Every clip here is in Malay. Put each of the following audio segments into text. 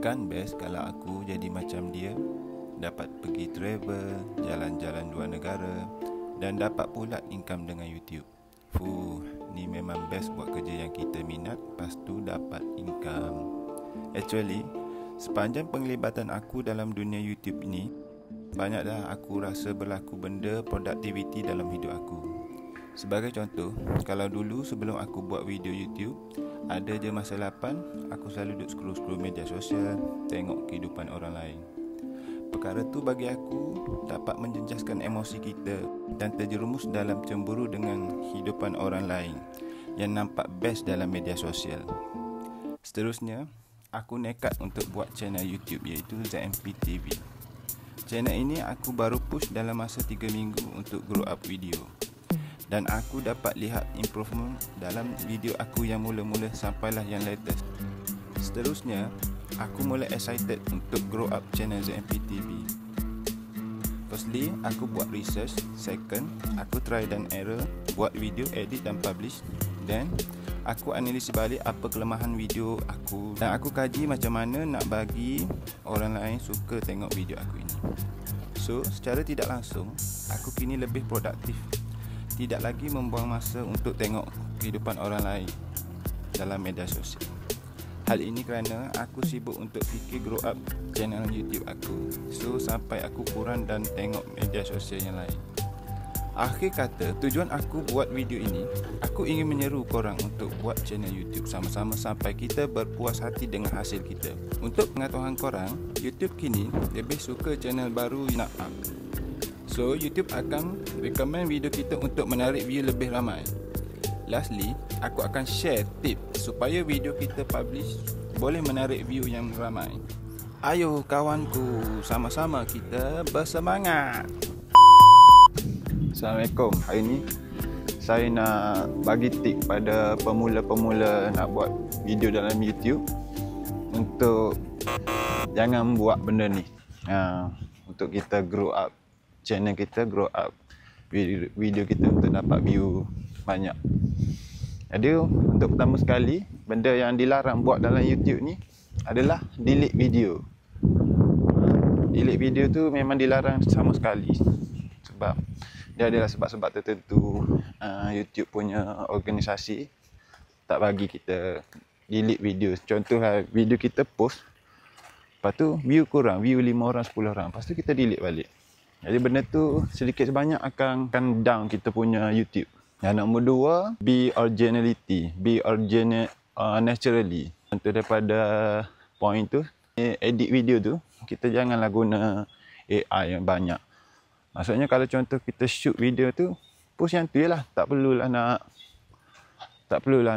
Kan best kalau aku jadi macam dia, dapat pergi travel, jalan-jalan luar negara, dan dapat pula income dengan YouTube. Ni memang best buat kerja yang kita minat, lepas tu dapat income. Actually, sepanjang penglibatan aku dalam dunia YouTube ni, banyak dah aku rasa berlaku benda produktiviti dalam hidup aku. Sebagai contoh, kalau dulu sebelum aku buat video YouTube, ada je masa lapan, aku selalu duduk scroll-scroll media sosial, tengok kehidupan orang lain. Perkara tu bagi aku dapat menjejaskan emosi kita dan terjerumus dalam cemburu dengan kehidupan orang lain yang nampak best dalam media sosial. Seterusnya, aku nekat untuk buat channel YouTube iaitu ZMP TV. Channel ini aku baru push dalam masa 3 minggu untuk grow up video. Dan aku dapat lihat improvement dalam video aku yang mula-mula sampailah yang latest. Seterusnya, aku mula excited untuk grow up channel ZMP TV. Firstly, aku buat research. Second, aku try dan error, buat video, edit dan publish. Then, aku analisis balik apa kelemahan video aku. Dan aku kaji macam mana nak bagi orang lain suka tengok video aku ini. So, secara tidak langsung, aku kini lebih produktif. Tidak lagi membuang masa untuk tengok kehidupan orang lain dalam media sosial. Hal ini kerana aku sibuk untuk fikir grow up channel YouTube aku. So sampai aku kurang dan tengok media sosial yang lain. Akhir kata, tujuan aku buat video ini, aku ingin menyeru korang untuk buat channel YouTube sama-sama sampai kita berpuas hati dengan hasil kita. Untuk pengetahuan korang, YouTube kini lebih suka channel baru nak up. So, YouTube akan recommend video kita untuk menarik view lebih ramai. Lastly, aku akan share tip supaya video kita publish boleh menarik view yang ramai. Ayo kawanku, sama-sama kita bersemangat. Assalamualaikum. Hari ni saya nak bagi tip pada pemula-pemula nak buat video dalam YouTube untuk jangan buat benda ni. Untuk kita grow up channel kita, grow up video kita untuk dapat view banyak. Jadi untuk pertama sekali, benda yang dilarang buat dalam YouTube ni adalah delete video. Delete video tu memang dilarang sama sekali. Sebab dia adalah sebab-sebab tertentu. YouTube punya organisasi tak bagi kita delete video. Contohlah video kita post, lepas tu view kurang, view 5 orang, 10 orang, lepas tu kita delete balik. Jadi benda tu sedikit sebanyak akan down kita punya YouTube. Yang nombor 2, be originality, be original naturally. Contoh daripada point tu, edit video tu, kita janganlah guna AI yang banyak. Maksudnya kalau contoh kita shoot video tu, post yang tu je lah. Tak perlulah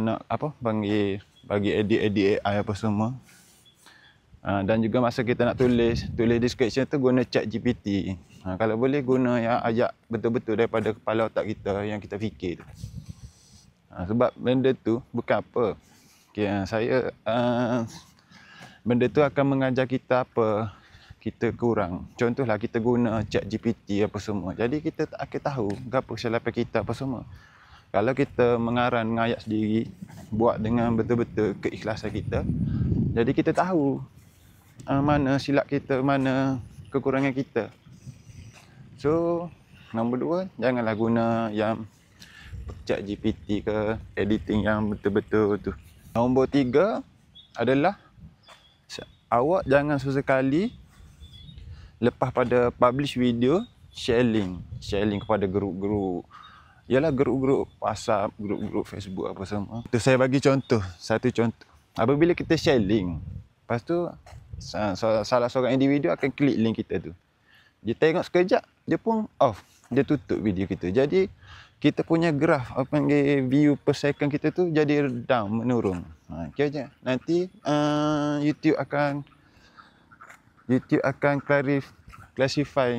nak bagi edit AI apa semua. Dan juga masa kita nak tulis description tu guna ChatGPT. Kalau boleh guna yang ajak betul-betul daripada kepala otak kita yang kita fikir tu. Sebab benda tu bukan apa. Benda tu akan mengajar kita apa kita kurang. Contohlah kita guna ChatGPT apa semua. Jadi kita tak akan tahu apa kesilapan kita apa semua. Kalau kita mengayat sendiri, buat dengan betul-betul keikhlasan kita, jadi kita tahu mana silap kita, mana kekurangan kita. So, nombor 2, janganlah guna yang ChatGPT ke editing yang betul-betul tu. Nombor 3 adalah awak jangan sesekali lepas pada publish video sharing kepada grup-grup. Ialah grup-grup WhatsApp, grup-grup Facebook apa semua. Itu saya bagi satu contoh. Apabila kita sharing, lepas tu salah seorang individu akan klik link kita tu. Dia tengok sekejap, dia pun off. Dia tutup video kita. Jadi, kita punya graf, view per second kita tu jadi down, menurun. Kira nanti YouTube akan classify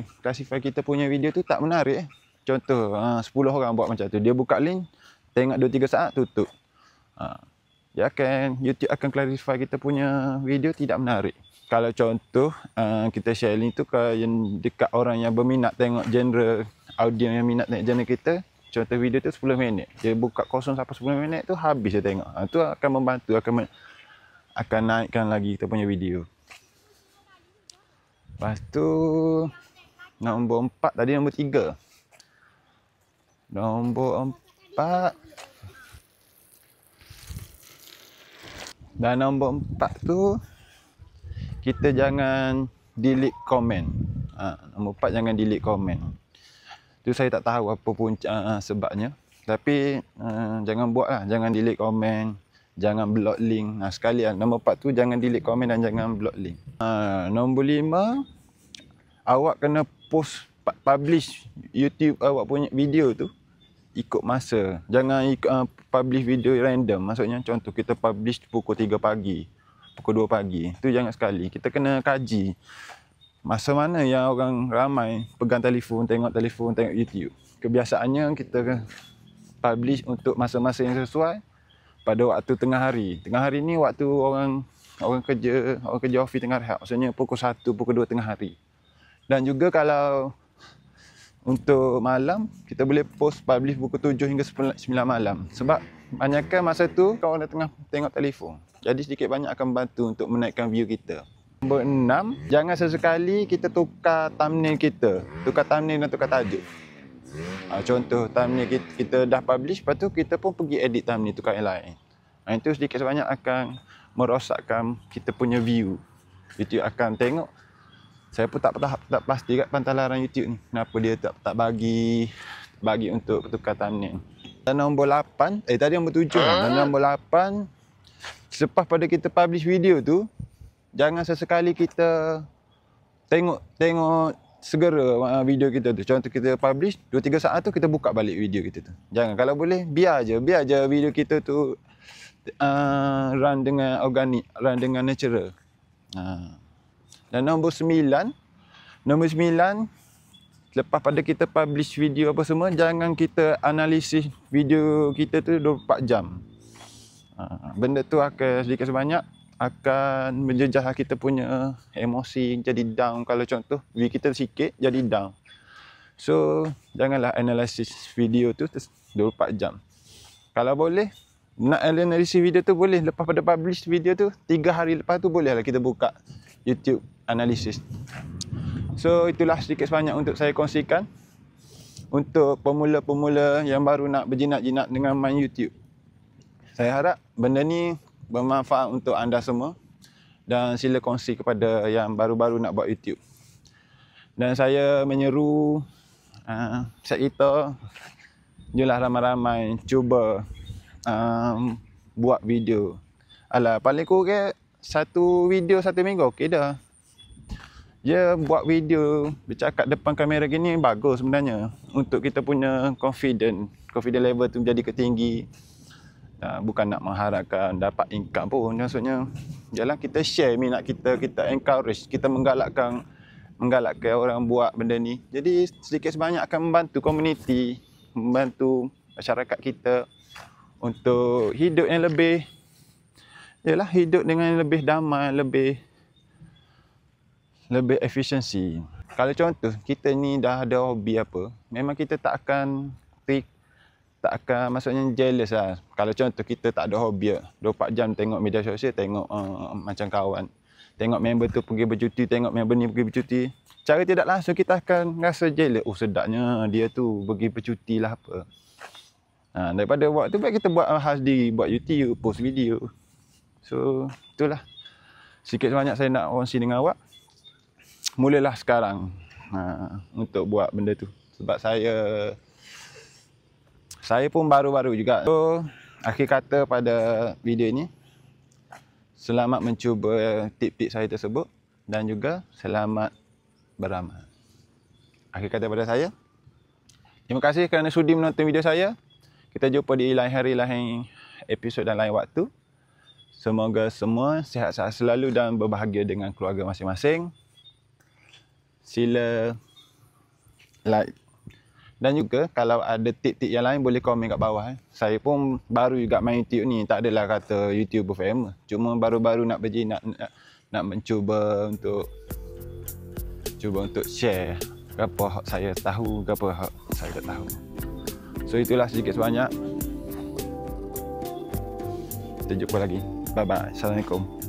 kita punya video tu tak menarik. Contoh, 10 orang buat macam tu. Dia buka link, tengok 2-3 saat, tutup. YouTube akan clarify kita punya video tidak menarik. Kalau contoh kita sharing tu yang dekat orang yang berminat tengok genre audio yang minat tengok genre kita, contoh video tu 10 minit. Dia buka kosong sampai 10 minit tu habis dia tengok. Tu akan membantu akan naikkan lagi kita punya video. Lepas tu nombor 4 tadi, nombor 3. Nombor 4. Dan nombor 4 tu, kita jangan delete komen. Nombor 4 jangan delete komen. Tu saya tak tahu apa punca sebabnya. Tapi jangan buat lah, jangan delete komen, jangan block link. Sekalian nombor 4 tu jangan delete komen dan jangan block link. Nombor 5, awak kena post, publish YouTube awak punya video tu ikut masa. Jangan publish video random. Maksudnya contoh kita publish pukul 3 pagi, pukul 2 pagi. Tu jangan sekali. Kita kena kaji masa mana yang orang ramai pegang telefon, tengok YouTube. Kebiasaannya kita publish untuk masa-masa yang sesuai pada waktu tengah hari. Tengah hari ni waktu orang kerja office tengah rehat. Maksudnya pukul 1, pukul 2 tengah hari. Dan juga kalau untuk malam, kita boleh publish pukul 7 hingga 9 malam. Sebab banyakkan masa tu orang dah tengah tengok telefon. Jadi sedikit banyak akan membantu untuk menaikkan view kita. Nombor 6, jangan sesekali kita tukar thumbnail kita. Tukar thumbnail dan tukar tajuk. Contoh thumbnail kita dah publish, lepas tu kita pun pergi edit thumbnail tukar yang lain. Itu sedikit sebanyak akan merosakkan kita punya view. YouTube akan tengok. Saya pun tak pasti kat pantalaran YouTube ni, kenapa dia tak bagi untuk tukar thumbnail. Dan nombor 8, tadi nombor 7 dan nombor 8, selepas pada kita publish video tu, jangan sesekali kita tengok segera video kita tu. Contoh kita publish 2-3 saat tu, kita buka balik video kita tu. Jangan, kalau boleh biar je video kita tu run dengan organik, run dengan natural. Dan nombor 9, lepas pada kita publish video apa semua, jangan kita analisis video kita tu 24 jam. Benda tu akan sedikit sebanyak akan menjejah kita punya emosi, jadi down. Kalau contoh view kita sikit, jadi down. So janganlah analisis video tu 24 jam. Kalau boleh nak analisis video tu, boleh lepas pada publish video tu 3 hari lepas tu, bolehlah kita buka YouTube analisis. So itulah sedikit sebanyak untuk saya kongsikan untuk pemula-pemula yang baru nak berjinak-jinak dengan main YouTube. Saya harap benda ni bermanfaat untuk anda semua dan sila kongsi kepada yang baru-baru nak buat YouTube. Dan saya menyeru kita, julah ramai-ramai cuba buat video. Paling kurang satu video 1 minggu okey dah. Buat video bercakap depan kamera gini bagus sebenarnya untuk kita punya confident level tu menjadi ketinggi. Bukan nak mengharapkan dapat income pun, maksudnya jalan kita share minat kita encourage, kita menggalakkan orang buat benda ni. Jadi sedikit sebanyak akan membantu komuniti, membantu masyarakat kita untuk hidup yang lebih, hidup dengan lebih damai, lebih efisiensi. Kalau contoh kita ni dah ada hobi apa, memang kita tak akan maksudnya jealous lah. Kalau contoh kita tak ada hobi 24 jam tengok media sosial, tengok macam kawan, tengok member tu pergi bercuti, tengok member ni pergi bercuti, cara tidak langsung kita akan rasa jealous. Sedapnya dia tu pergi bercuti lah apa. Daripada buat tu, baik kita buat hal sendiri, buat YouTube, post video. So itulah sikit sebanyak saya nak kongsi dengan awak. Mulalah sekarang untuk buat benda tu. Sebab saya pun baru-baru juga. So akhir kata pada video ni, selamat mencuba tip-tip saya tersebut dan juga selamat beramal. Akhir kata pada saya, terima kasih kerana sudi menonton video saya. Kita jumpa di lain hari, lain episod dan lain waktu. Semoga semua sihat-sihat selalu dan berbahagia dengan keluarga masing-masing. Sila like. Dan juga kalau ada tip-tip yang lain boleh komen kat bawah. Saya pun baru juga main YouTube ni. Tak adalah kata YouTuber famous. Cuma baru-baru nak berjinak, nak mencuba untuk share apa saya tahu, apa saya tak tahu. So itulah sedikit sebanyak. Kita jumpa lagi. Bye bye. Assalamualaikum.